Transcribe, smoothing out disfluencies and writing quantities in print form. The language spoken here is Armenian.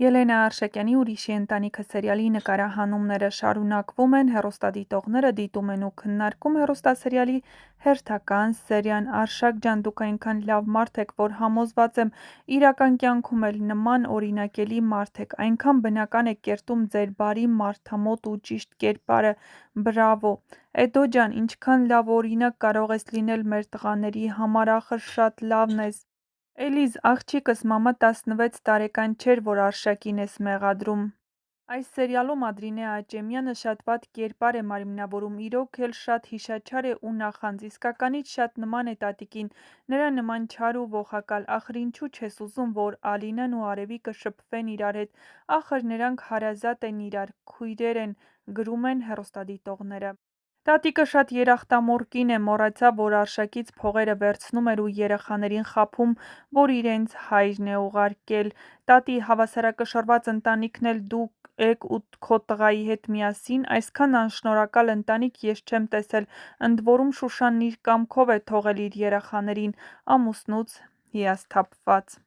Ելենա Արշակյանի «Ուրիշի ընտանիքը» սերիալի նկարահանումները շարունակվում են, հեռուստադիտողները դիտում են ու քննարկում հեռուստասերիալի հերթական սերիան: Արշակ ջան, դուք այնքան լավ մարդ եք, որ համոզված եմ իրական կյանքում էլ նման օրինակելի մարդ եք, այնքան բնական եք կերտում ձեր բարի, մարդամոտ ու ճիշտ կերպարը, բրավո: Էդո ջան, ինչքան լավ օրինակ կարող ես լինել մեր տղաների համար, ախր շատ լավն ես: Էլիզ, աղջիկս, մամա 16 տարեկան չէր, որ Արշակին ես մեղադրում: Այս սերիալում Ադրինե Աճեմյանը շատ վատ կերպար է մարմնավորում, իրոք էլ շատ հիշաչար է ու նախանձ, իսկականից շատ նման է տատիկին, նրա նման չար ու ոխակալ, ախր ինչու չես ուզում, որ Ալինան ու Արևիկը շփվեն իրար հետ, ախր նրանք հարազատ են իրար, քույրեր են, գրում են հեռուստադիտողները: Տատիկը շատ երախտամոռ կին է, մոռացավ, որ Արշակից փողերը վերցնում էր ու երեխաներին խաբում, որ իրենց հայրն է ուղարկել: Տատի, հավասարակշռված ընտանիքն էլ դու եք քո տղայի հետ միասին, այսքան անշնորհակալ ընտանիք ես չեմ տեսել, ընդորում Շուշանն իր կամքով է թողել իր երեխաներին, ամուսնուց հիասթափված: